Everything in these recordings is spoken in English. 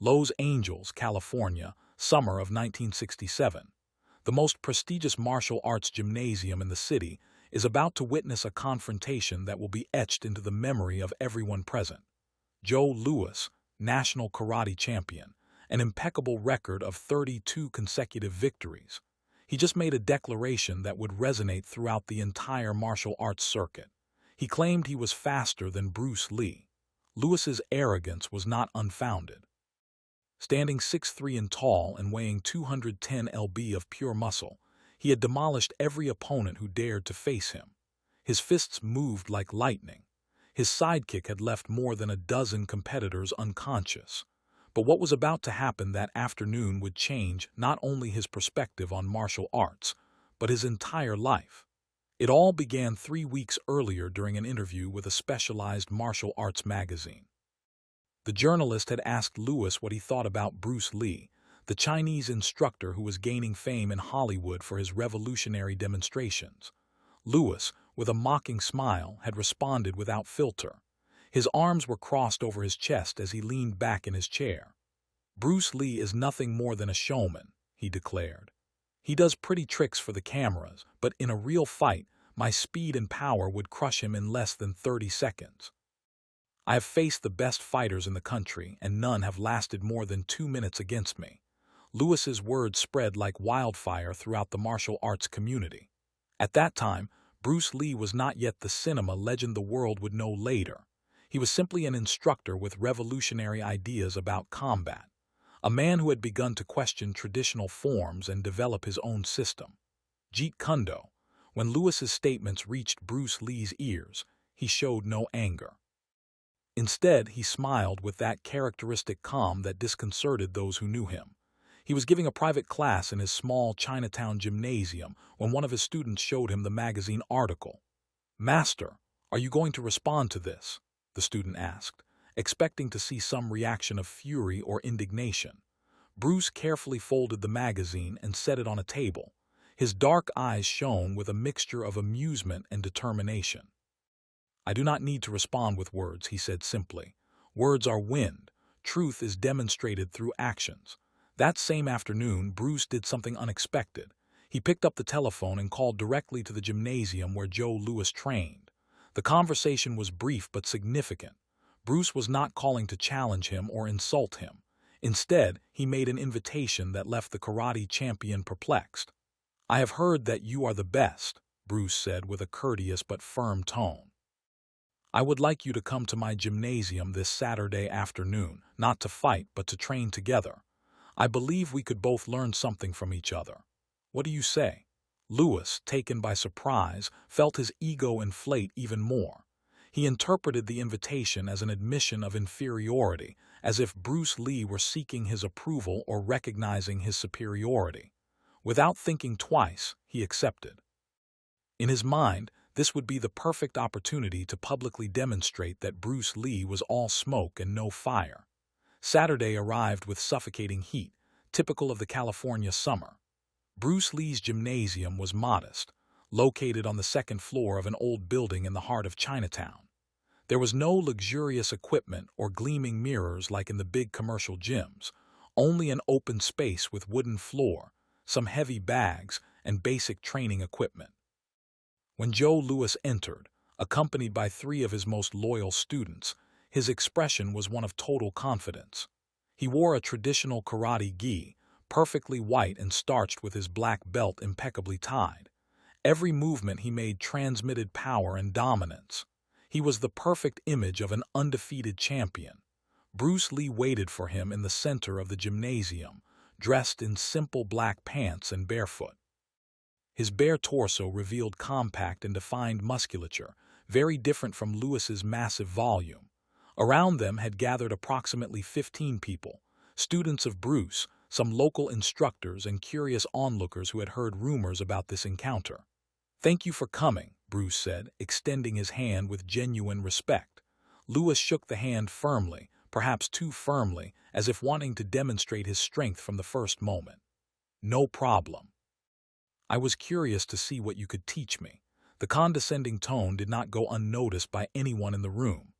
Los Angeles, California, summer of 1967. The most prestigious martial arts gymnasium in the city is about to witness a confrontation that will be etched into the memory of everyone present. Joe Louis, national karate champion, an impeccable record of 32 consecutive victories. He just made a declaration that would resonate throughout the entire martial arts circuit. He claimed he was faster than Bruce Lee. Louis's arrogance was not unfounded. Standing 6'3" and tall and weighing 210 lb of pure muscle, he had demolished every opponent who dared to face him. His fists moved like lightning. His sidekick had left more than a dozen competitors unconscious. But what was about to happen that afternoon would change not only his perspective on martial arts, but his entire life. It all began 3 weeks earlier during an interview with a specialized martial arts magazine. The journalist had asked Louis what he thought about Bruce Lee, the Chinese instructor who was gaining fame in Hollywood for his revolutionary demonstrations. Louis, with a mocking smile, had responded without filter. His arms were crossed over his chest as he leaned back in his chair. "Bruce Lee is nothing more than a showman," he declared. "He does pretty tricks for the cameras, but in a real fight, my speed and power would crush him in less than 30 seconds. I have faced the best fighters in the country, and none have lasted more than 2 minutes against me." Louis's words spread like wildfire throughout the martial arts community. At that time, Bruce Lee was not yet the cinema legend the world would know later. He was simply an instructor with revolutionary ideas about combat, a man who had begun to question traditional forms and develop his own system. Jeet Kune Do. When Louis's statements reached Bruce Lee's ears, he showed no anger. Instead, he smiled with that characteristic calm that disconcerted those who knew him. He was giving a private class in his small Chinatown gymnasium when one of his students showed him the magazine article. "Master, are you going to respond to this?" the student asked, expecting to see some reaction of fury or indignation. Bruce carefully folded the magazine and set it on a table. His dark eyes shone with a mixture of amusement and determination. "I do not need to respond with words," he said simply. "Words are wind. Truth is demonstrated through actions." That same afternoon, Bruce did something unexpected. He picked up the telephone and called directly to the gymnasium where Joe Louis trained. The conversation was brief but significant. Bruce was not calling to challenge him or insult him. Instead, he made an invitation that left the karate champion perplexed. "I have heard that you are the best," Bruce said with a courteous but firm tone. "I would like you to come to my gymnasium this Saturday afternoon, not to fight but to train together. I believe we could both learn something from each other. What do you say?" Louis, taken by surprise, felt his ego inflate even more. He interpreted the invitation as an admission of inferiority, as if Bruce Lee were seeking his approval or recognizing his superiority. Without thinking twice, he accepted. In his mind, this would be the perfect opportunity to publicly demonstrate that Bruce Lee was all smoke and no fire. Saturday arrived with suffocating heat, typical of the California summer. Bruce Lee's gymnasium was modest, located on the second floor of an old building in the heart of Chinatown. There was no luxurious equipment or gleaming mirrors like in the big commercial gyms, only an open space with wooden floor, some heavy bags, and basic training equipment. When Joe Louis entered, accompanied by 3 of his most loyal students, his expression was one of total confidence. He wore a traditional karate gi, perfectly white and starched with his black belt impeccably tied. Every movement he made transmitted power and dominance. He was the perfect image of an undefeated champion. Bruce Lee waited for him in the center of the gymnasium, dressed in simple black pants and barefoot. His bare torso revealed compact and defined musculature, very different from Louis's massive volume. Around them had gathered approximately 15 people, students of Bruce, some local instructors, and curious onlookers who had heard rumors about this encounter. "Thank you for coming," Bruce said, extending his hand with genuine respect. Louis shook the hand firmly, perhaps too firmly, as if wanting to demonstrate his strength from the first moment. "No problem. I was curious to see what you could teach me." The condescending tone did not go unnoticed by anyone in the room.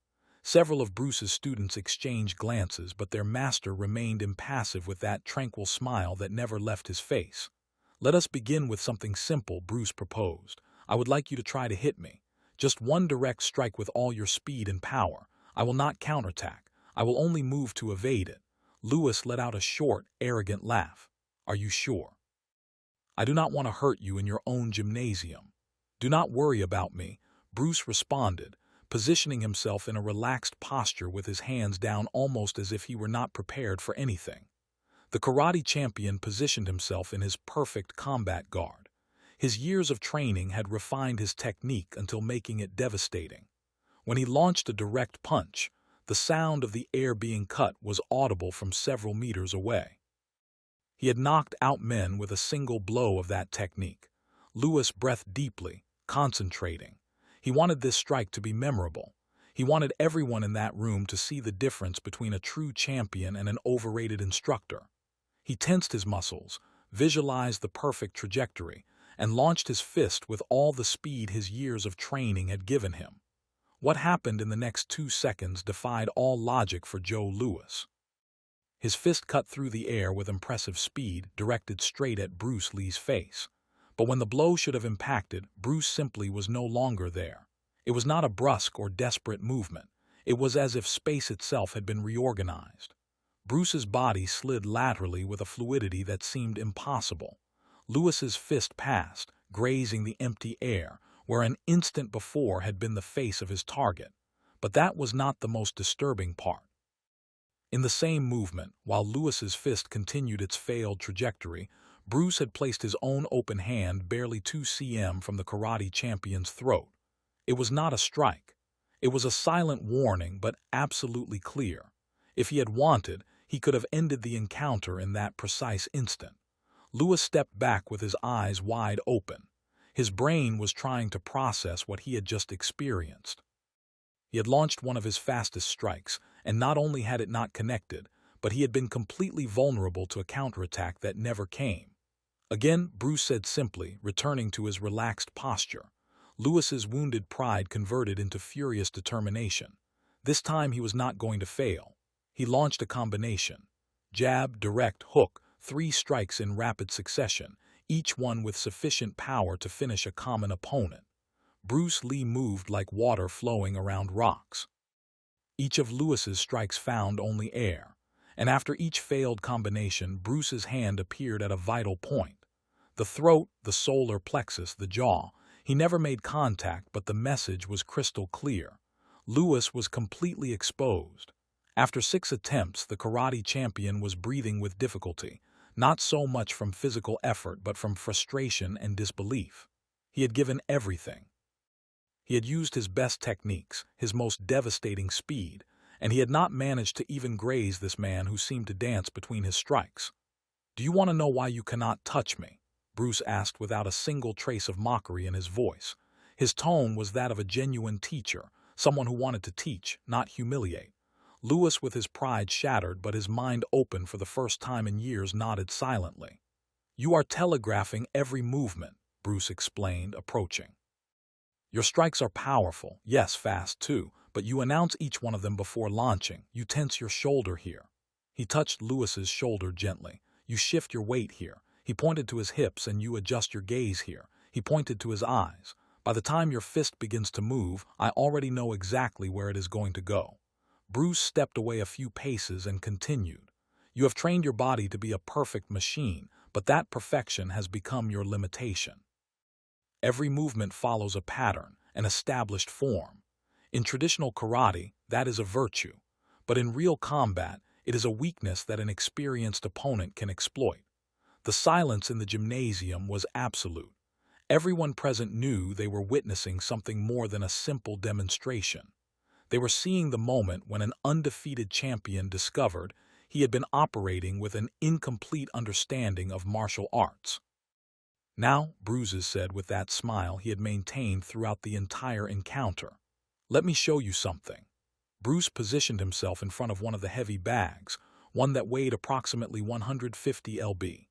Several of Bruce's students exchanged glances, but their master remained impassive with that tranquil smile that never left his face. "Let us begin with something simple," Bruce proposed. "I would like you to try to hit me. Just one direct strike with all your speed and power. I will not counterattack. I will only move to evade it." Lewis let out a short, arrogant laugh. "Are you sure?" "I do not want to hurt you in your own gymnasium." "Do not worry about me," Bruce responded, positioning himself in a relaxed posture with his hands down almost as if he were not prepared for anything. The karate champion positioned himself in his perfect combat guard. His years of training had refined his technique until making it devastating. When he launched a direct punch, the sound of the air being cut was audible from several meters away. He had knocked out men with a single blow of that technique. Lewis breathed deeply, concentrating. He wanted this strike to be memorable. He wanted everyone in that room to see the difference between a true champion and an overrated instructor. He tensed his muscles, visualized the perfect trajectory, and launched his fist with all the speed his years of training had given him. What happened in the next 2 seconds defied all logic for Joe Lewis. His fist cut through the air with impressive speed, directed straight at Bruce Lee's face. But when the blow should have impacted, Bruce simply was no longer there. It was not a brusque or desperate movement. It was as if space itself had been reorganized. Bruce's body slid laterally with a fluidity that seemed impossible. Lewis's fist passed, grazing the empty air, where an instant before had been the face of his target. But that was not the most disturbing part. In the same movement, while Lewis's fist continued its failed trajectory, Bruce had placed his own open hand barely 2 cm from the karate champion's throat. It was not a strike. It was a silent warning, but absolutely clear. If he had wanted, he could have ended the encounter in that precise instant. Lewis stepped back with his eyes wide open. His brain was trying to process what he had just experienced. He had launched one of his fastest strikes, and not only had it not connected, but he had been completely vulnerable to a counterattack that never came. "Again," Bruce said simply, returning to his relaxed posture. Lewis's wounded pride converted into furious determination. This time he was not going to fail. He launched a combination. Jab, direct, hook, 3 strikes in rapid succession, each one with sufficient power to finish a common opponent. Bruce Lee moved like water flowing around rocks. Each of Lewis's strikes found only air, and after each failed combination, Bruce's hand appeared at a vital point. The throat, the solar plexus, the jaw. He never made contact, but the message was crystal clear. Lewis was completely exposed. After 6 attempts, the karate champion was breathing with difficulty, not so much from physical effort but from frustration and disbelief. He had given everything. He had used his best techniques, his most devastating speed, and he had not managed to even graze this man who seemed to dance between his strikes. "Do you want to know why you cannot touch me?" Bruce asked without a single trace of mockery in his voice. His tone was that of a genuine teacher, someone who wanted to teach, not humiliate. Lewis, with his pride shattered but his mind open for the first time in years, nodded silently. "You are telegraphing every movement," Bruce explained, approaching. "Your strikes are powerful, yes, fast too, but you announce each one of them before launching. You tense your shoulder here." He touched Lewis's shoulder gently. "You shift your weight here." He pointed to his hips. "And you adjust your gaze here." He pointed to his eyes. "By the time your fist begins to move, I already know exactly where it is going to go." Bruce stepped away a few paces and continued. "You have trained your body to be a perfect machine, but that perfection has become your limitation. Every movement follows a pattern, an established form. In traditional karate, that is a virtue, but in real combat, it is a weakness that an experienced opponent can exploit." The silence in the gymnasium was absolute. Everyone present knew they were witnessing something more than a simple demonstration. They were seeing the moment when an undefeated champion discovered he had been operating with an incomplete understanding of martial arts. "Now," Bruce said with that smile he had maintained throughout the entire encounter, "let me show you something." Bruce positioned himself in front of one of the heavy bags, one that weighed approximately 150 lb.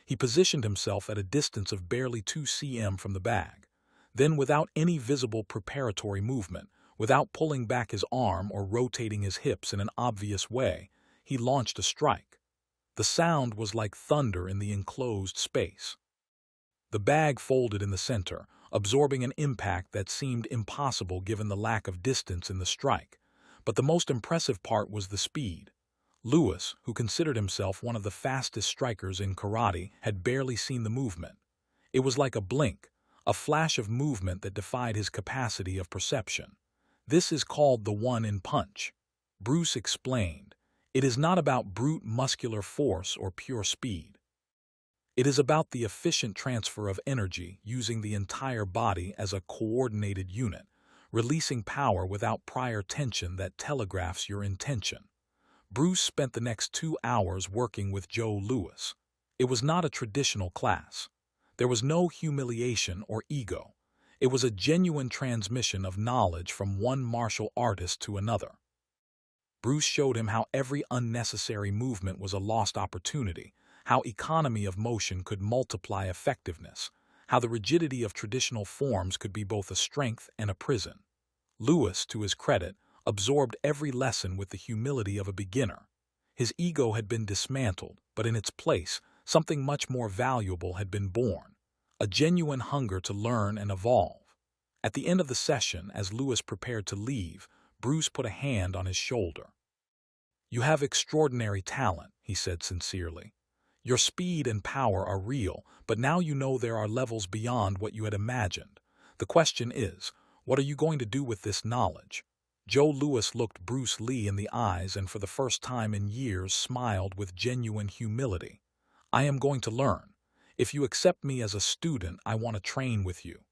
He positioned himself at a distance of barely 2 cm from the bag. Then, without any visible preparatory movement, Without pulling back his arm or rotating his hips in an obvious way, he launched a strike. The sound was like thunder in the enclosed space. The bag folded in the center, absorbing an impact that seemed impossible given the lack of distance in the strike. But the most impressive part was the speed. Lewis, who considered himself one of the fastest strikers in karate, had barely seen the movement. It was like a blink, a flash of movement that defied his capacity of perception. This is called the one-in punch. Bruce explained. It is not about brute muscular force or pure speed. It is about the efficient transfer of energy using the entire body as a coordinated unit, releasing power without prior tension that telegraphs your intention. Bruce spent the next 2 hours working with Joe Lewis. It was not a traditional class. There was no humiliation or ego. It was a genuine transmission of knowledge from one martial artist to another. Bruce showed him how every unnecessary movement was a lost opportunity, how economy of motion could multiply effectiveness, how the rigidity of traditional forms could be both a strength and a prison. Lewis, to his credit, absorbed every lesson with the humility of a beginner. His ego had been dismantled, but in its place, something much more valuable had been born, a genuine hunger to learn and evolve. At the end of the session, as Lewis prepared to leave, Bruce put a hand on his shoulder. "You have extraordinary talent," he said sincerely. "Your speed and power are real, but now you know there are levels beyond what you had imagined. The question is, what are you going to do with this knowledge?" Joe Lewis looked Bruce Lee in the eyes and for the first time in years smiled with genuine humility. "I am going to learn. If you accept me as a student, I want to train with you."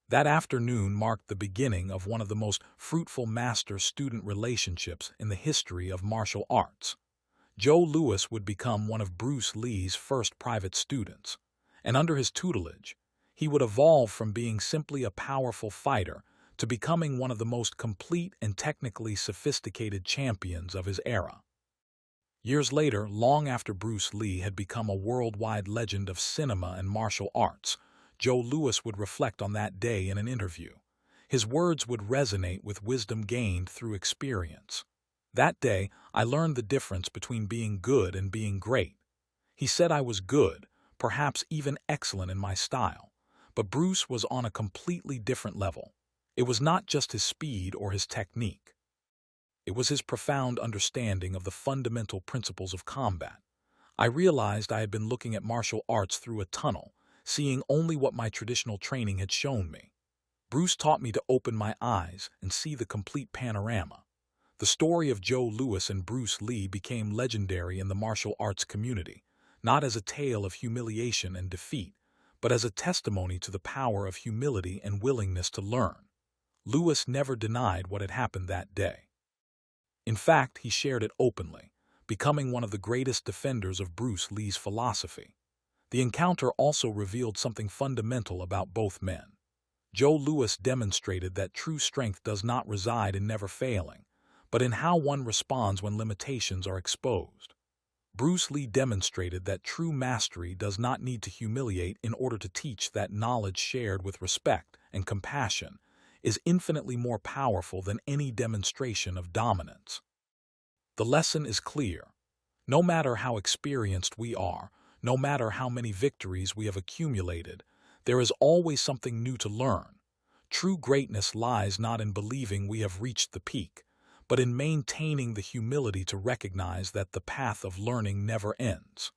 That afternoon marked the beginning of one of the most fruitful master-student relationships in the history of martial arts. Joe Lewis would become one of Bruce Lee's first private students, and under his tutelage, he would evolve from being simply a powerful fighter to becoming one of the most complete and technically sophisticated champions of his era. Years later, long after Bruce Lee had become a worldwide legend of cinema and martial arts, Joe Lewis would reflect on that day in an interview. His words would resonate with wisdom gained through experience. "That day, I learned the difference between being good and being great." He said, "I was good, perhaps even excellent in my style, but Bruce was on a completely different level. It was not just his speed or his technique. It was his profound understanding of the fundamental principles of combat. I realized I had been looking at martial arts through a tunnel, seeing only what my traditional training had shown me. Bruce taught me to open my eyes and see the complete panorama." The story of Joe Lewis and Bruce Lee became legendary in the martial arts community, not as a tale of humiliation and defeat, but as a testimony to the power of humility and willingness to learn. Lewis never denied what had happened that day. In fact, he shared it openly, becoming one of the greatest defenders of Bruce Lee's philosophy. The encounter also revealed something fundamental about both men. Joe Lewis demonstrated that true strength does not reside in never failing, but in how one responds when limitations are exposed. Bruce Lee demonstrated that true mastery does not need to humiliate in order to teach, that knowledge shared with respect and compassion is infinitely more powerful than any demonstration of dominance. The lesson is clear. No matter how experienced we are, no matter how many victories we have accumulated, there is always something new to learn. True greatness lies not in believing we have reached the peak, but in maintaining the humility to recognize that the path of learning never ends.